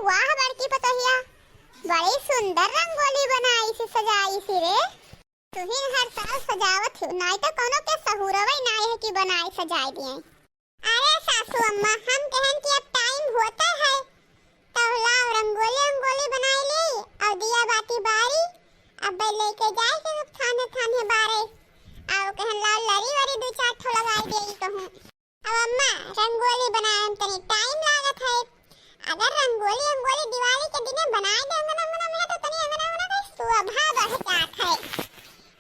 वाह बड़की पतोहिया, बड़ी सुंदर रंगोली बनाई से सजाई सी रे। तुहिन हर साल सजावत हो, नहीं तो कोनो के सहूरवई नहीं है कि बनाई सजाई दिए। अरे सासू अम्मा, हम कहन कि अब टाइम होता है तो लाओ रंगोली रंगोली बनाई ले और दिया बाती बारी अब लेके जाए के सब थाने थाने बारे और कहन लाओ लरी वरी दो चार ठो लगाई देई कहूं। अब अम्मा रंगोली बनाए में तनी टाइम लागत है। अगर रंगोली रंगोली दिवाली के दिन बनाए दे अंगना में तो तनी अंगना का शोभा बढ़ जात है।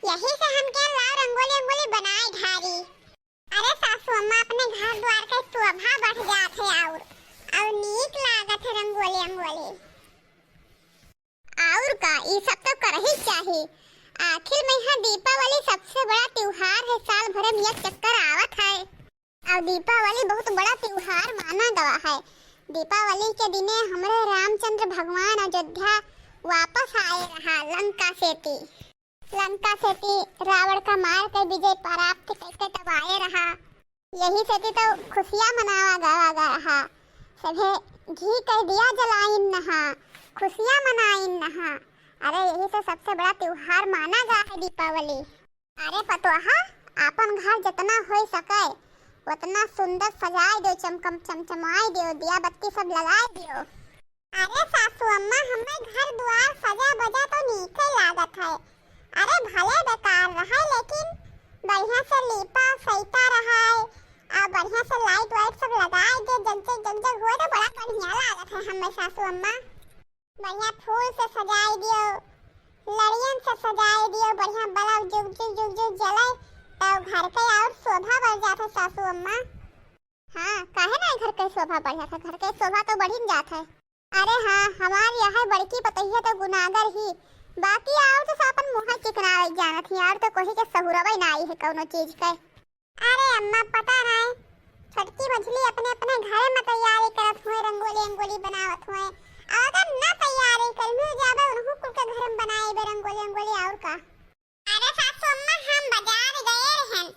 यही से हम कह लाओ रंगोली रंगोली बनाए ढारी। अरे सासू अम्मा, अपने घर द्वार का शोभा बढ़ जात है और नीक लागत है रंगोली रंगोली। और का ये सब तो कर ही चाहिए। आखिर में यहाँ दीपावली सबसे बड़ा त्योहार है, साल भर में एक चक्कर आवत है और दीपावली बहुत बड़ा त्योहार माना गया है। दीपावली के दिने हमारे रामचंद्र भगवान अयोध्या वापस आए रहा लंका सेती रावण का मार कर विजय प्राप्त करके तब आए रहा। यही सेती तो खुशियाँ मनावा गया रहा। सभे घी कर दिया जलाइन नहा, खुशियाँ मनाइन नहा। अरे यही तो सबसे बड़ा त्योहार माना गया है दीपावली। अरे पतोहा, अपन घर जितना हो सके उतना सुंदर सजाए दो, चमचमाई दो, दिया बत्ती सब लगाए दियो। अरे सासू अम्मा, हमें घर द्वार सजा बजा तो नीक लागत है। अरे भले बेकार रहा लेकिन बढ़िया से लीपा सईता रहा है और बढ़िया से लाइट वाइट सब लगाए दे, जग हो तो बड़ा बढ़िया लागत है। हमें सासू अम्मा बढ़िया फूल से सजाए दियो, लड़ियन से सजाए दियो, बढ़िया बल्ब जुग जले तो घर के और शोभा बढ़ जाता है सासू अम्मा। हाँ, काहे ना घर के शोभा बढ़ जाता है, घर के शोभा तो बढ़ ही जाता है। अरे हाँ, हमारी यह बड़की पतैया तो गुनागर ही, बाकी और तो सापन मुँह चिकनावे जानत ही और तो कोई के सहूरवई ना आई है कोनो चीज के। अरे अम्मा पता नहीं, छोटकी मछली अपने अपने घर में तैयारी करत हुए, रंगोली रंगोली बनावत हुए। अगर ना तैयारी करने जाबे उन्हों कुल के घर में बनाए बे रंगोली रंगोली और का। अरे सासू अम्मा, हम बाजार गए रहन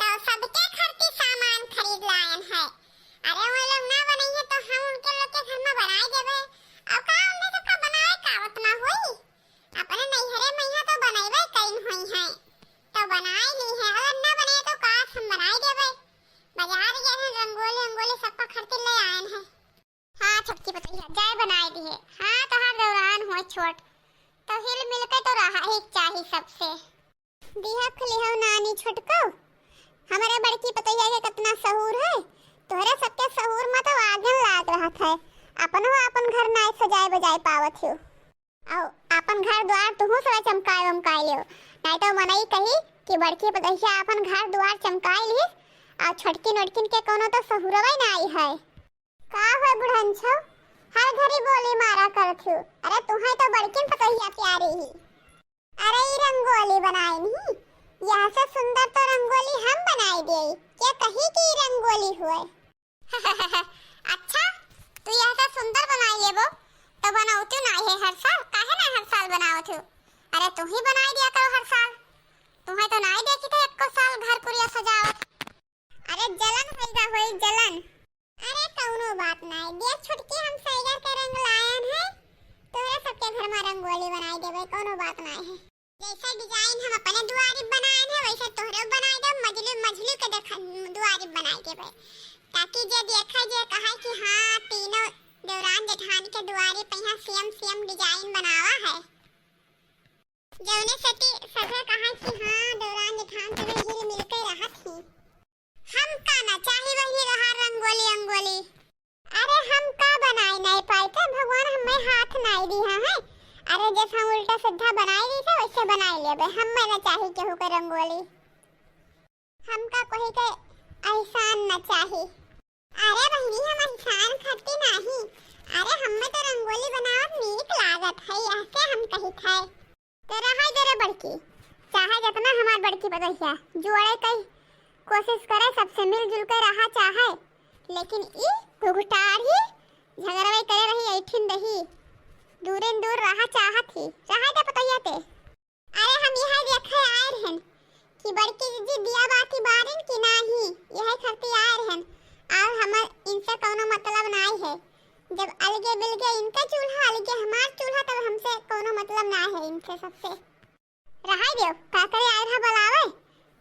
तो सबके घर के सामान खरीद लायन है। अरे वो लोग ना बनाई है तो हम उनके लोग के घर में बनाए देबे। और का उनने सबका बनाए का उतना होई, अपने नैहरे में यहाँ तो बनाइबे कइन होई है तो बनाए ली है। अगर ना बने तो काश हम बनाए देबे। बाजार गए हैं, रंगोली रंगोली सबका खरीद ले आयन है। हाँ छोटकी पतैया, जय बनाए दी है। हाँ तो हर दौरान हो छोट तो हिल मिल के तो रहा ही चाहिए सबसे। दिया खलिहो नानी छोटको, हमारे बड़की पतैया के कितना सहूर है। तोहरे सबके सहूर में तो आगन लाग रहा था। अपन घर ना सजाए बजाए पावत हो और अपन घर द्वार तुहू से चमकाए वमकाए लियो। नहीं तो मनई कही कि बड़की पतैया अपन घर द्वार चमकाए ली और छोटकी नोटकिन के कोनो तो सहूरवई ना आई है। का हो बुढ़न छो, हर घड़ी बोली मारा करत हो। अरे तुहे तो बड़किन पतैया प्यारी ही। अरे ये रंगोली बनाई नहीं, यहाँ से सुंदर तो रंगोली हम बनाई दे क्या कहीं की रंगोली हुए। अच्छा, तू यहाँ से सुंदर बनाई ले वो तो बनाओ ना है हर साल, काहे ना हर साल बनाओ तू। अरे तू ही बनाई दिया करो हर साल, तुम्हें तो नहीं देखी थे एक को साल घर पुरिया सजावत। अरे जलन होइगा होई जलन। अरे कौनो बात नहीं, देख छुटकी हम सैगर के रंग लायन है, तोरे सबके घर में रंगोली बनाई देबे, कोनो बात नहीं है। जैसा डिजाइन हम अपने दुआरी बनाए हैं वैसे तोहरे बनाई दे, मजलू के देख दुआरी बनाई देबे ताकि जे देखे जे कहे कि हाँ तीनों देवरान जेठानी के दुआरी पे यहाँ सेम डिजाइन बनावा है। जौने सती सभे कहा कि हाँ देवरान जेठान सभी हिल मिल के रहत ही। हम का ना चाहिए वही रहा रंगोली रंगोली। अरे हम का बनाई नहीं पाए थे, भगवान हमें हाथ नहीं दिया है। अरे जैसे हम उल्टा सीधा बनाई दी थे वैसे बनाई लेबे। हम ना चाहिए केहू के रंगोली, हमका कोई के एहसान न चाहिए। अरे बहनी हम एहसान खाती नहीं। अरे हमें तो रंगोली बनावत नीक लागत है, ऐसे हम कही थे। तो रहा जरा बड़की, चाहे जितना हमार बड़की पतैया जोड़े कई कोशिश करे सबसे मिलजुल कर रहा चाहे, लेकिन ई घुघटार ही झगड़वे करे रही ऐठिन दही दूरिन दूर रहा चाहत ही। चाहे तो पतैया ते। अरे हम यह देखे आए रहन कि बड़की दीदी दिया बाती बारिन कि नहीं, यह खरती आए रहन और हमर इनसे कोनो मतलब नहीं है। जब अलगे बिलगे इनका चूल्हा अलगे हमार चूल्हा, तब हमसे कोनो मतलब ना है इनसे सबसे। रहा दियो का करे आए रहा बुलावे,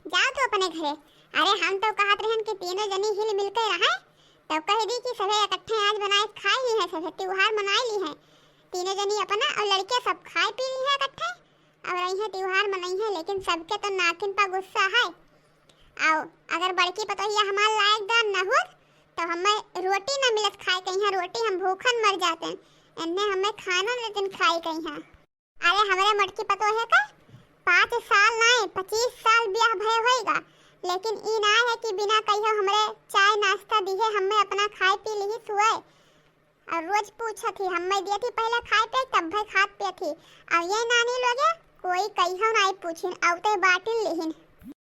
जाओ तो अपने घरे। अरे हम तो कहत रहन कि तीनों जनी हिल मिल के रहे, तो कह दी कि सबे इकट्ठे आज बनाए खाए ही है, सबे त्योहार मनाई ली है, तीनों जनी अपना और लड़के सब खाए पी ली है इकट्ठे और यही त्योहार मनाई है। लेकिन सबके तो नाकिन पर गुस्सा है। आओ अगर बड़की पतोहिया हमार लायक दान न हो तो हमें रोटी न मिलत खाए कहीं, रोटी हम भूखन मर जाते हैं। इन्हें हमें खाना लेकिन खाई कहीं। अरे हमारे मटकी पतोहे का 5 साल ना 25 साल ब्याह भय होएगा, लेकिन ई ना है कि बिना कहियो हमरे चाय नाश्ता दिए हमें अपना खाए पी ली सुए। और रोज पूछा थी हमें दिया थी पहले खाए पे तब भाई खात पे थी। अब ये नानी लोगे कोई कहियो ना पूछिन औते बाटिन लेहिन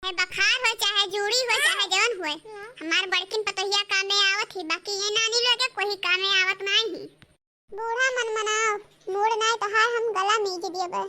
है, बखार हो चाहे जूड़ी हो चाहे जवन होए, हमार बड़किन पतोहिया कामे आवत ही, बाकी ये नानी लोगे कोई कामे आवत नहीं ही। बूढ़ा मन मनाओ मूड नहीं तो हाय हम गला मीज दिए बे।